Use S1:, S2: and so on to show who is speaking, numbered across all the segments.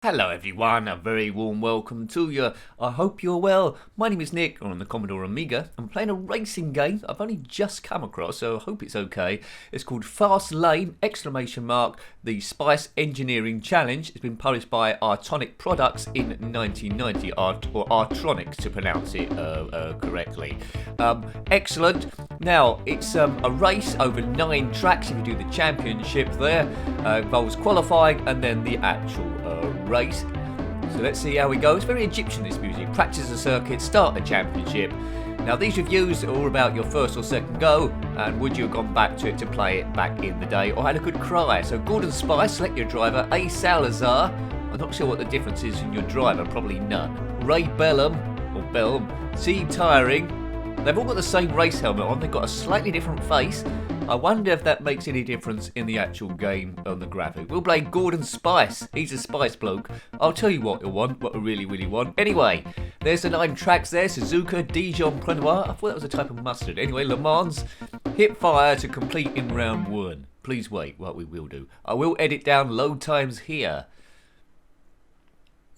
S1: Hello everyone, a very warm welcome to you. I hope you're well. My name is Nick, I'm on the Commodore Amiga. I'm playing a racing game I've only just come across, so I hope it's okay. It's called Fast Lane, ! The Spice Engineering Challenge. It's been published by Artronic Products in 1990, or Artronic to pronounce it correctly. Excellent. Now, it's a race over 9 tracks if you do the championship there. Involves qualifying and then the actual race. So let's see how we go. It's very Egyptian, this music. Practice the circuit, start the championship. Now these reviews are all about your first or second go, and would you have gone back to it to play it back in the day, or had a good cry. So Gordon Spice, select your driver. A. Salazar, I'm not sure what the difference is in your driver, probably none. Ray Bellum, or Bellum, C. Tiring. They've all got the same race helmet on, they've got a slightly different face. I wonder if that makes any difference in the actual game on the graphic. We'll play Gordon Spice. He's a Spice bloke. I'll tell you what you'll want, what I really want. Anyway, there's the 9 tracks there. Suzuka, Dijon, Prenoir. I thought that was a type of mustard. Anyway, Le Mans. Hit fire to complete in round 1. Please wait, what we will do. I will edit down load times here.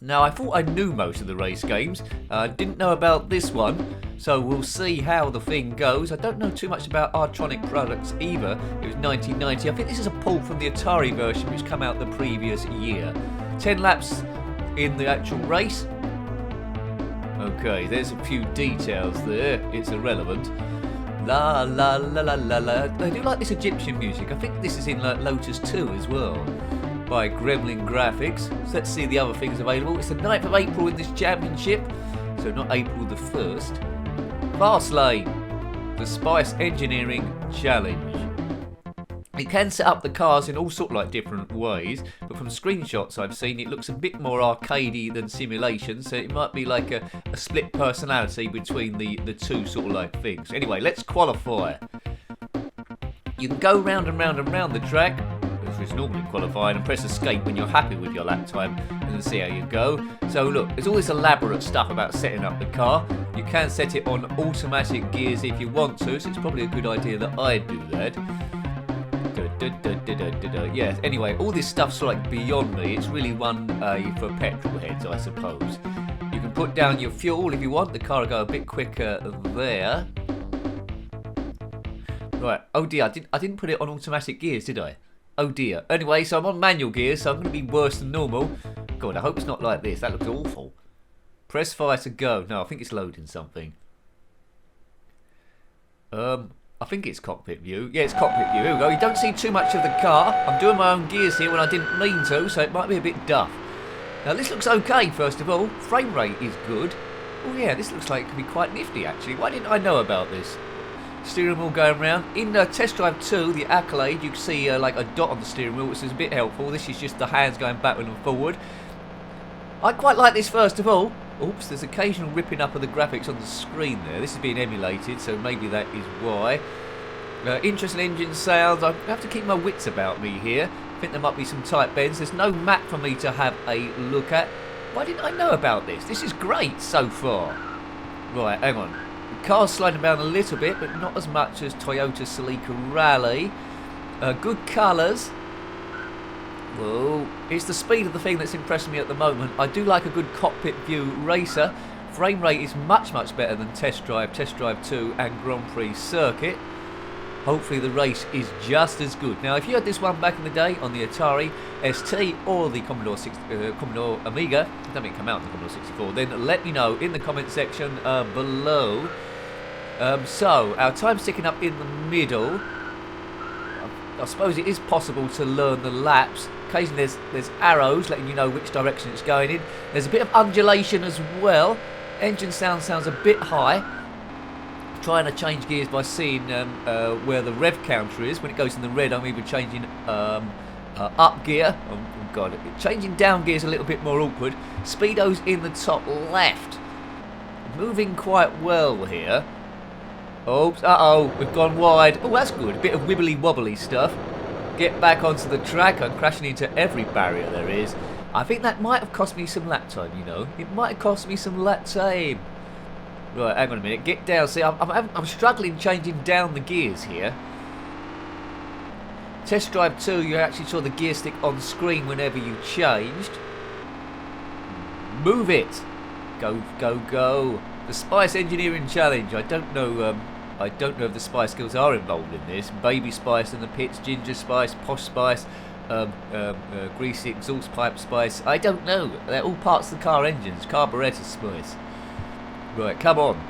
S1: Now, I thought I knew most of the race games. Didn't know about this one, so we'll see how the thing goes. I don't know too much about Artronic Products either. It was 1990. I think this is a pull from the Atari version, which came out the previous year. 10 laps in the actual race. Okay, there's a few details there. It's irrelevant. La la la la la la. I do like this Egyptian music. I think this is in Lotus 2 as well, by Gremlin Graphics. So let's see the other things available. It's the 9th of April in this championship, so not April the 1st. Fast Lane, the Spice Engineering Challenge. You can set up the cars in all sort of like different ways, but from screenshots I've seen it looks a bit more arcadey than simulation, so it might be like a split personality between the two sort of like things. Anyway, let's qualify. You can go round and round and round the track, is normally qualified, and press escape when you're happy with your lap time and then see how you go. So look, there's all this elaborate stuff about setting up the car. You can set it on automatic gears if you want to, so it's probably a good idea that I do that. Yeah, anyway, all this stuff's sort of like beyond me. It's really one for petrol heads, I suppose. You can put down your fuel if you want. The car will go a bit quicker there. Right, oh dear, I didn't put it on automatic gears, did I? Oh dear. Anyway, so I'm on manual gears, so I'm going to be worse than normal. God, I hope it's not like this. That looks awful. Press fire to go. No, I think it's loading something. I think it's cockpit view. Yeah, it's cockpit view. Here we go. You don't see too much of the car. I'm doing my own gears here when I didn't mean to, so it might be a bit duff. Now, this looks okay, first of all. Frame rate is good. Oh yeah, this looks like it could be quite nifty, actually. Why didn't I know about this? Steering wheel going round. In Test Drive 2, the Accolade, you can see like a dot on the steering wheel, which is a bit helpful. This is just the hands going backward and forward. I quite like this, first of all. Oops, there's occasional ripping up of the graphics on the screen there. This is being emulated, so maybe that is why. Interesting engine sounds. I have to keep my wits about me here. I think there might be some tight bends. There's no map for me to have a look at. Why didn't I know about this? This is great so far. Right, hang on. The car's sliding down a little bit, but not as much as Toyota Celica Rally. Good colours. Whoa. It's the speed of the thing that's impressing me at the moment. I do like a good cockpit view racer. Frame rate is much better than Test Drive 2 and Grand Prix Circuit. Hopefully the race is just as good. Now, if you had this one back in the day on the Atari ST or the Commodore Amiga, I don't think it came out on the Commodore 64, then let me know in the comment section below. So, our time's ticking up in the middle. I suppose it is possible to learn the laps. Occasionally there's arrows letting you know which direction it's going in. There's a bit of undulation as well. Engine sounds a bit high. Trying to change gears by seeing where the rev counter is. When it goes in the red, I'm either changing up gear. Oh god, changing down gear is a little bit more awkward. Speedo's in the top left. Moving quite well here. Oops, uh-oh, we've gone wide. Oh, that's good. A bit of wibbly wobbly stuff. Get back onto the track. I'm crashing into every barrier there is. I think that might have cost me some lap time, you know. It might have cost me some lap time. Right, hang on a minute. Get down. See, I'm struggling changing down the gears here. Test Drive 2, you actually saw the gear stick on screen whenever you changed. Move it. Go, go, go. The Spice Engineering Challenge. I don't know if the spice skills are involved in this. Baby Spice in the pits, Ginger Spice, Posh Spice, Greasy Exhaust Pipe Spice. I don't know. They're all parts of the car engines. Carburetor Spice. Right, come on.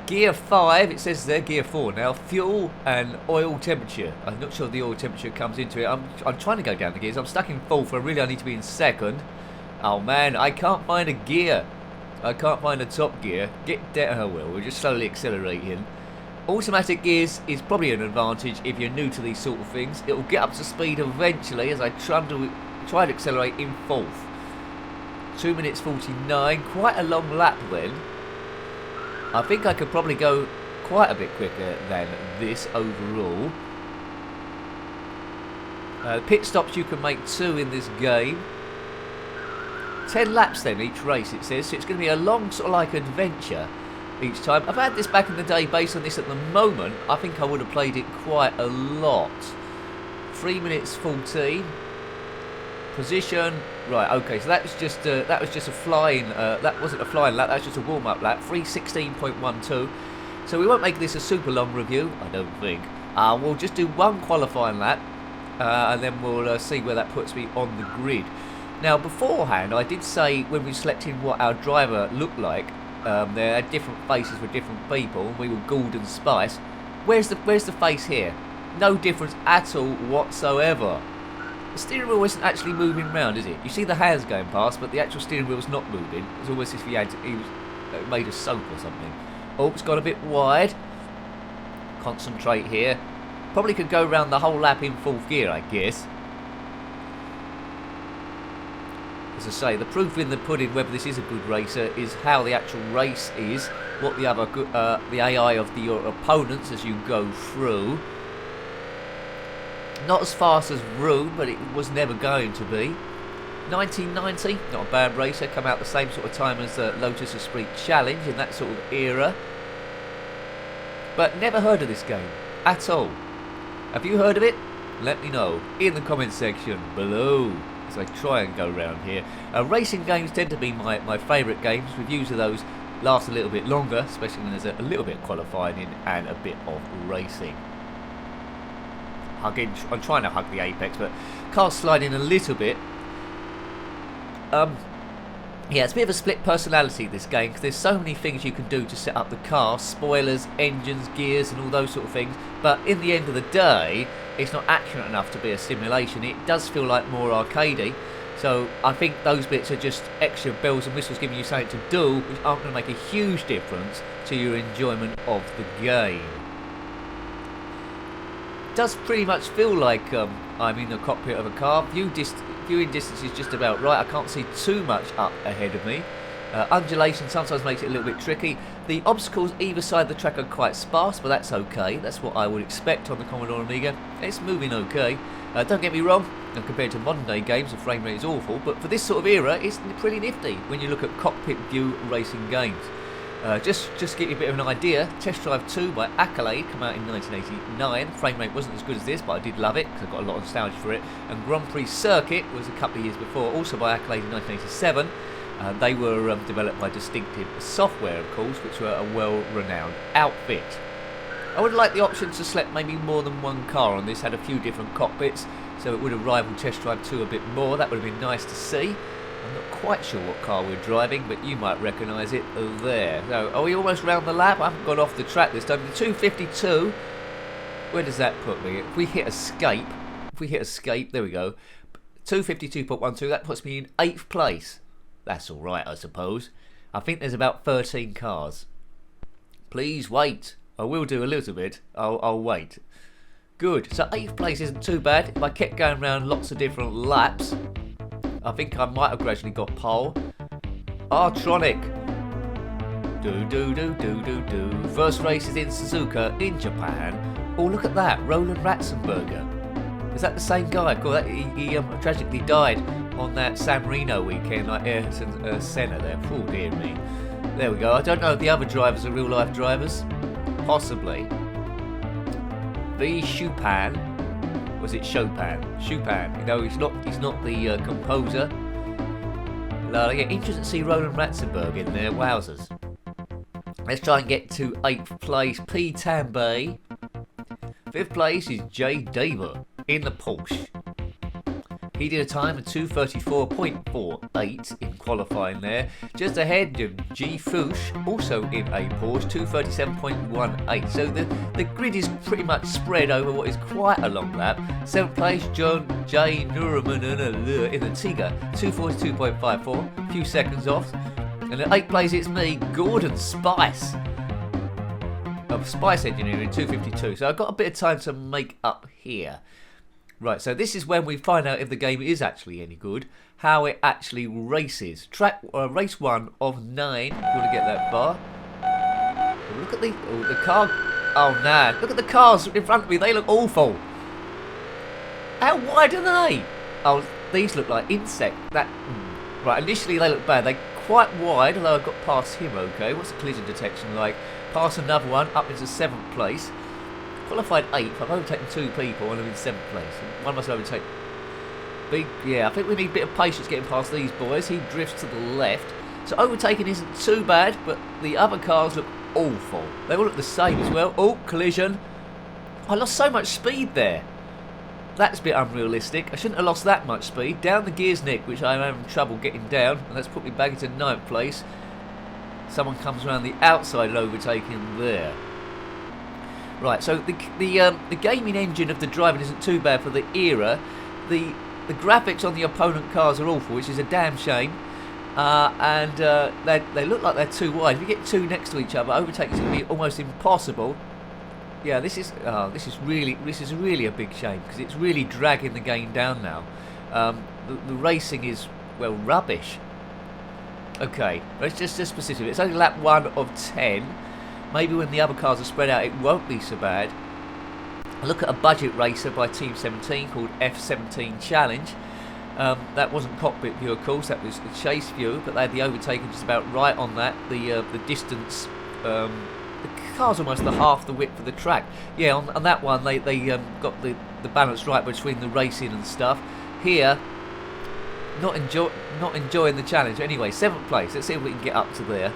S1: Gear 5, it says there, Gear 4 now. Fuel and oil temperature. I'm not sure the oil temperature comes into it. I'm trying to go down the gears. I'm stuck in 4th. I really need to be in 2nd. Oh man, I can't find a gear. I can't find a top gear. Get down. Oh well, we're just slowly accelerating. Automatic gears is probably an advantage if you're new to these sort of things. It will get up to speed eventually as I try to accelerate in 4th. 2 minutes 49, quite a long lap then. I think I could probably go quite a bit quicker than this overall. Pit stops you can make 2 in this game. 10 laps then each race it says, so it's going to be a long sort of like adventure each time. I've had this back in the day. Based on this at the moment, I think I would have played it quite a lot. 3 minutes 14. Position, right, okay, so that was just a flying, that wasn't a flying lap, that was just a warm-up lap, 3:16.12. So we won't make this a super long review, I don't think. We'll just do one qualifying lap, and then we'll see where that puts me on the grid. Now, beforehand, I did say when we were selecting what our driver looked like, there had different faces for different people, and we were Gould and Spice. Where's the face here? No difference at all whatsoever. The steering wheel isn't actually moving round, is it? You see the hands going past, but the actual steering wheel's not moving. It's almost as if he was made of soap or something. Oh, it's got a bit wide. Concentrate here. Probably could go round the whole lap in 4th gear, I guess. As I say, the proof in the pudding whether this is a good racer is how the actual race is, what the other the AI of your opponents as you go through. Not as fast as Vroom, but it was never going to be. 1990, not a bad racer, come out the same sort of time as the Lotus Esprit Challenge in that sort of era. But never heard of this game at all. Have you heard of it? Let me know in the comment section below as I try and go around here. Racing games tend to be my favourite games. Reviews of those last a little bit longer, especially when there's a little bit of qualifying in and a bit of racing. I'm trying to hug the apex, but car's sliding a little bit. Yeah, it's a bit of a split personality, this game, because there's so many things you can do to set up the car, spoilers, engines, gears and all those sort of things, but in the end of the day it's not accurate enough to be a simulation. It does feel like more arcadey, so I think those bits are just extra bells and whistles giving you something to do, which aren't going to make a huge difference to your enjoyment of the game. Does pretty much feel like I'm in the cockpit of a car. Viewing distance is just about right. I can't see too much up ahead of me. Undulation sometimes makes it a little bit tricky. The obstacles either side of the track are quite sparse, but that's okay. That's what I would expect on the Commodore Amiga. It's moving okay. Don't get me wrong, compared to modern day games, the frame rate is awful, but for this sort of era, it's pretty nifty when you look at cockpit view racing games. Just to give you a bit of an idea, Test Drive 2 by Accolade came out in 1989. Frame rate wasn't as good as this, but I did love it because I've got a lot of nostalgia for it. And Grand Prix Circuit was a couple of years before, also by Accolade in 1987. They were developed by Distinctive Software, of course, which were a well-renowned outfit. I would like the option to select maybe more than one car on this. Had a few different cockpits, so it would have rivaled Test Drive 2 a bit more. That would have been nice to see. I'm not quite sure what car we're driving, but you might recognise it there. So, are we almost round the lap? I haven't gone off the track this time. The 252, where does that put me? If we hit escape, there we go. 252.12, that puts me in 8th place. That's alright, I suppose. I think there's about 13 cars. Please wait. I will do a little bit. I'll wait. Good. So 8th place isn't too bad. If I kept going around lots of different laps, I think I might have gradually got pole. Artronic. Do. First race is in Suzuka in Japan. Oh, look at that. Roland Ratzenberger. Is that the same guy? Cool. He tragically died on that San Marino weekend, like Ayrton Senna there. Oh, dear me. There we go. I don't know if the other drivers are real life drivers. Possibly. V. Chopin. Was it Chopin? Chopin. You know, he's not the composer. Yeah, interesting to see Roland Ratzenberg in there. Wowzers. Let's try and get to 8th place. P. Tambay. 5th place is Jay Daver in the Porsche. He did a time of 2:34.48 in qualifying there. Just ahead of G. Fouche, also in a Porsche, 2:37.18. So the grid is pretty much spread over what is quite a long lap. 7th place, John J. Nurman in the Tiga, 2:42.54, a few seconds off. And at 8th place, it's me, Gordon Spice, of Spice Engineering, 2:52. So I've got a bit of time to make up here. Right, so this is when we find out if the game is actually any good, how it actually races. Race 1 of 9, if you want to get that far. Oh, look at the car. Oh, no. Look at the cars in front of me. They look awful. How wide are they? Oh, these look like insect. Right, initially they look bad. They're quite wide, although I got past him okay. What's the collision detection like? Past another one, up into 7th place. Qualified 8th, I've overtaken 2 people and I'm in 7th place. One must overtake. Yeah, I think we need a bit of patience getting past these boys. He drifts to the left. So overtaking isn't too bad, but the other cars look awful. They all look the same as well. Oh, collision. I lost so much speed there. That's a bit unrealistic. I shouldn't have lost that much speed. Down the gears, Nick, which I'm having trouble getting down. And that's put me back into 9th place. Someone comes around the outside and overtaking there. Right, so the gaming engine of the driving isn't too bad for the era. The graphics on the opponent cars are awful, which is a damn shame. And they look like they're too wide. If you get 2 next to each other, overtaking is going to be almost impossible. Yeah, this is really a big shame because it's really dragging the game down now. The racing is, well, rubbish. Okay, let's just specific. It's only lap 1 of 10. Maybe when the other cars are spread out, it won't be so bad. I look at a budget racer by Team 17 called F17 Challenge. That wasn't Cockpit View, of course. That was the Chase View, but they had the overtaking just about right on that. The distance, the car's almost the half the width of the track. Yeah, on that one they got the balance right between the racing and stuff. Here, not enjoying the challenge. Anyway, 7th place. Let's see if we can get up to there.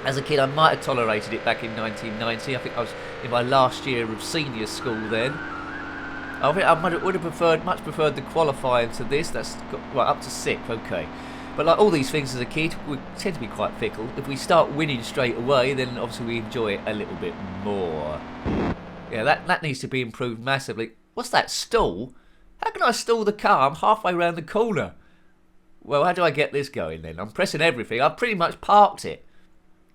S1: As a kid, I might have tolerated it back in 1990. I think I was in my last year of senior school then. I would have much preferred the qualifying to this. That's got, right, up to 6th, okay. But like all these things as a kid, we tend to be quite fickle. If we start winning straight away, then obviously we enjoy it a little bit more. Yeah, that needs to be improved massively. What's that, stall? How can I stall the car? I'm halfway around the corner. Well, how do I get this going then? I'm pressing everything. I've pretty much parked it.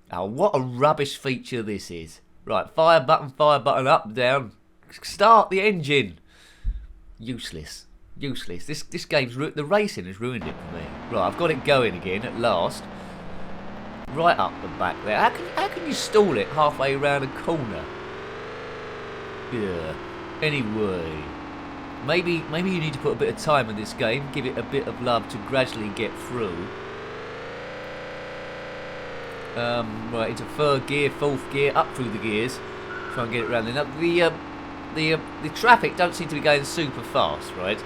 S1: Oh, what a rubbish feature this is. Right, fire button, up, down. Start the engine. Useless. This game's the racing has ruined it for me. Right, I've got it going again at last. Right up the back there. How can you stall it halfway around a corner? Yeah. Anyway, maybe you need to put a bit of time in this game. Give it a bit of love to gradually get through. Right, into 3rd gear, 4th gear, up through the gears. Try and get it around there. Now, the traffic don't seem to be going super fast, right?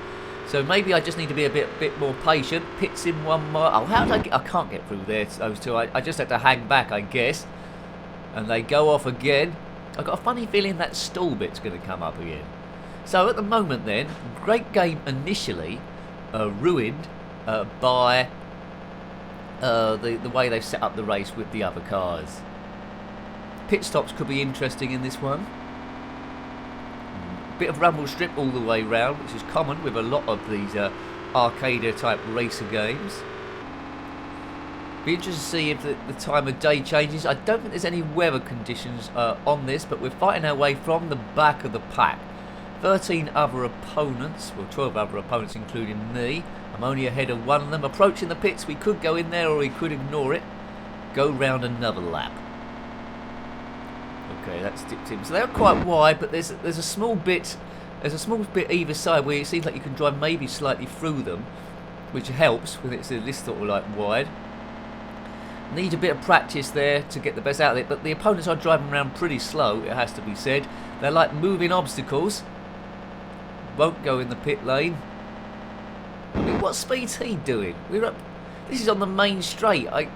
S1: So maybe I just need to be a bit more patient. Pits in 1 mile. Oh, how did I get? I can't get through there. Those two. I just had to hang back, I guess. And they go off again. I've got a funny feeling that stall bit's going to come up again. So at the moment, then, great game initially, ruined by the way they've set up the race with the other cars. Pit stops could be interesting in this one. Bit of rumble strip all the way round, which is common with a lot of these arcade type racer games. Be interested to see if the time of day changes. I don't think there's any weather conditions on this, but we're fighting our way from the back of the pack. 13 other opponents, well 12 other opponents including me. I'm only ahead of one of them. Approaching the pits, we could go in there or we could ignore it. Go round another lap. Okay, that's dipped in. So they're quite wide, but there's a small bit either side where it seems like you can drive maybe slightly through them, which helps when it's this sort of like wide. Need a bit of practice there to get the best out of it, but the opponents are driving around pretty slow, it has to be said. They're like moving obstacles. Won't go in the pit lane. I mean, what speed's he doing? This is on the main straight. And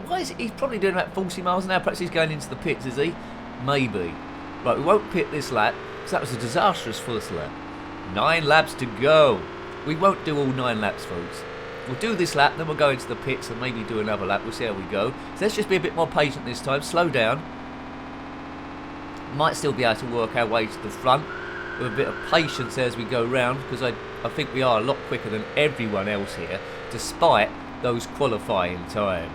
S1: why is it? He's probably doing about 40 miles an hour. Perhaps he's going into the pits, is he? Maybe. Right, we won't pit this lap, because that was a disastrous first lap. 9 laps to go. We won't do all 9 laps, folks. We'll do this lap, then we'll go into the pits and maybe do another lap. We'll see how we go. So let's just be a bit more patient this time. Slow down. Might still be able to work our way to the front with a bit of patience as we go round, because I think we are a lot quicker than everyone else here, despite those qualifying times.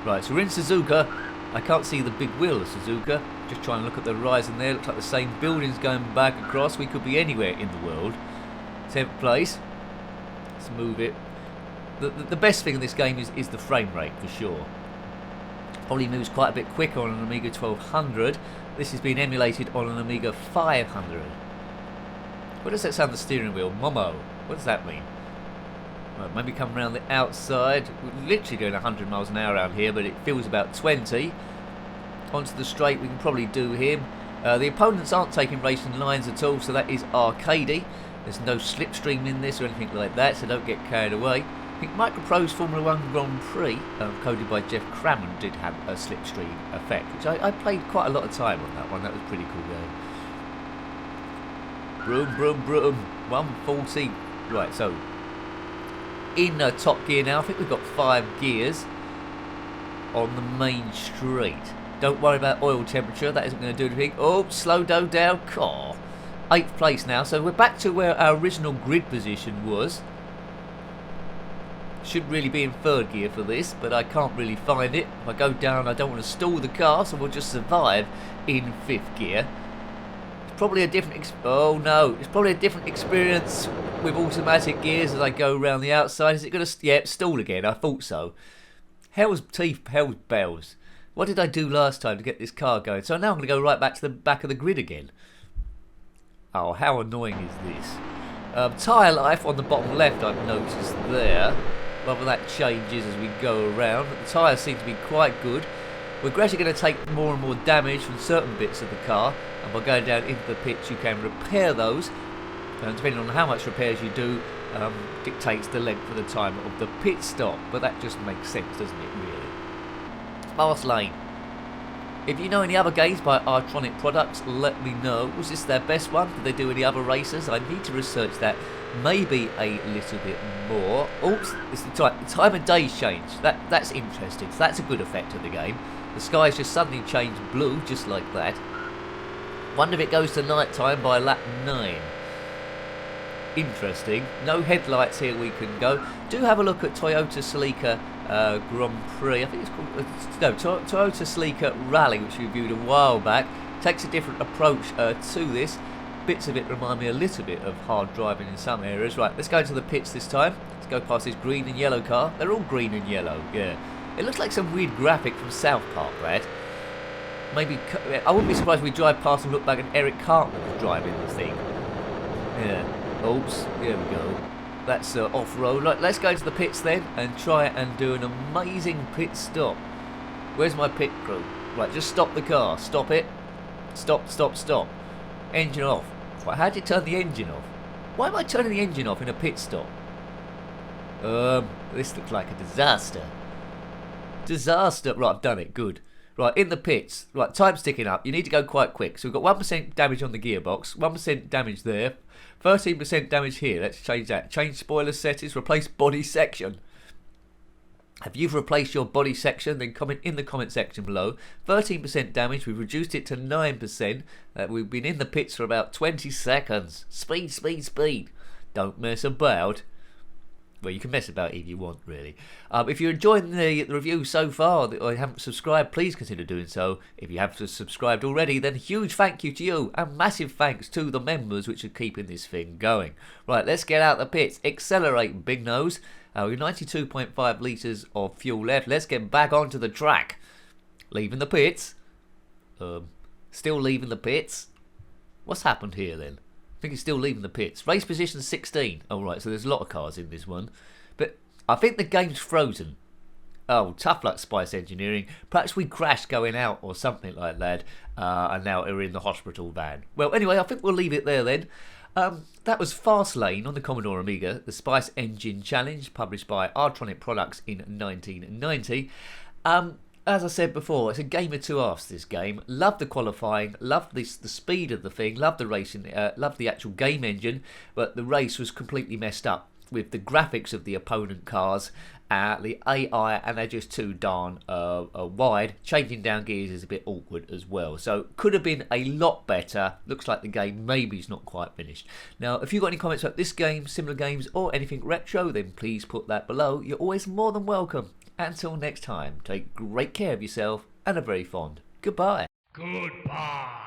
S1: Right, so we're in Suzuka. I can't see the big wheel of Suzuka. Just trying to look at the horizon there. Looks like the same buildings going back across. We could be anywhere in the world. 10th place. Let's move it. The best thing in this game is the frame rate, for sure. Probably moves quite a bit quicker on an Amiga 1200. This has been emulated on an Amiga 500. What does that sound, the steering wheel? Momo. What does that mean? Right, maybe come around the outside. We're literally doing 100 miles an hour around here, but it feels about 20. Onto the straight, we can probably do him. The opponents aren't taking racing lines at all, so that is arcadey. There's no slipstream in this or anything like that, so don't get carried away. I think Microprose Formula 1 Grand Prix, coded by Jeff Crammond, did have a slipstream effect, which I played quite a lot of time on that one. That was a pretty cool game. Broom, broom, broom. 140. Right, so in top gear now. I think we've got 5 gears on the main straight. Don't worry about oil temperature. That isn't going to do anything. Oh, slow down. Car. 8th place now. So we're back to where our original grid position was. Should really be in 3rd gear for this, but I can't really find it. If I go down, I don't want to stall the car, so we'll just survive in 5th gear. It's probably a different oh no, it's probably a different experience with automatic gears as I go around the outside. Is it going to stall again? I thought so. Hell's teeth, hell's bells. What did I do last time to get this car going? So now I'm going to go right back to the back of the grid again. Oh, how annoying is this? Tyre life on the bottom left, I've noticed there. Whether that changes as we go around. But the tyres seem to be quite good. We're gradually going to take more and more damage from certain bits of the car. And by going down into the pits, you can repair those. And depending on how much repairs you do, dictates the length of the time of the pit stop. But that just makes sense, doesn't it, really? Fast lane. If you know any other games by Artronic Products, let me know. Was this their best one? Did they do any other races? I need to research that. Maybe a little bit more. Oops, it's the time of day's changed. That's interesting. So that's a good effect of the game. The skies just suddenly changed blue, just like that. Wonder if it goes to night time by lap 9. Interesting. No headlights here we can go. Do have a look at Toyota Celica Grand Prix. I think it's called Toyota Celica Rally, which we reviewed a while back. Takes a different approach to this. Bits of it remind me a little bit of hard driving in some areas. Right, let's go to the pits this time. Let's go past this green and yellow car. They're all green and yellow, yeah. It looks like some weird graphic from South Park, Brad. Maybe, I wouldn't be surprised if we drive past and look like an Eric Cartman was driving the thing. Yeah, oops, there we go. That's off-road. Right, let's go to the pits then and try and do an amazing pit stop. Where's my pit crew? Right, just stop the car. Stop it. Stop, stop, stop. Engine off. Right, how did you turn the engine off? Why am I turning the engine off in a pit stop? This looks like a disaster. Disaster. Right, I've done it. Good. Right, in the pits. Right, time's ticking up. You need to go quite quick. So we've got 1% damage on the gearbox. 1% damage there. 13% damage here. Let's change that. Change spoiler settings. Replace body section. If you've replaced your body section, then comment in the comment section below. 13% damage. We've reduced it to 9%. We've been in the pits for about 20 seconds. Speed, speed, speed. Don't mess about. Well, you can mess about if you want, really. If you're enjoying the review so far or haven't subscribed, please consider doing so. If you have subscribed already, then a huge thank you to you and massive thanks to the members which are keeping this thing going. Right, let's get out the pits. Accelerate, big nose. We've 92.5 litres of fuel left. Let's get back onto the track. Leaving the pits. Still leaving the pits. What's happened here then? I think he's still leaving the pits. Race position 16. Oh, right, so there's a lot of cars in this one. But I think the game's frozen. Oh, tough luck, Spice Engineering. Perhaps we crashed going out or something like that. And now we're in the hospital van. Well, anyway, I think we'll leave it there then. That was Fast Lane on the Commodore Amiga, the Spice Engine Challenge, published by Artronic Products in 1990. As I said before, it's a game of two halves, this game. Love the qualifying, love the speed of the thing, love the racing, love the actual game engine, but the race was completely messed up with the graphics of the opponent cars, the AI, and they're just too darn wide. Changing down gears is a bit awkward as well. So could have been a lot better. Looks like the game maybe is not quite finished. Now, if you've got any comments about this game, similar games, or anything retro, then please put that below. You're always more than welcome. Until next time, take great care of yourself and are very fond. Goodbye.
S2: Goodbye.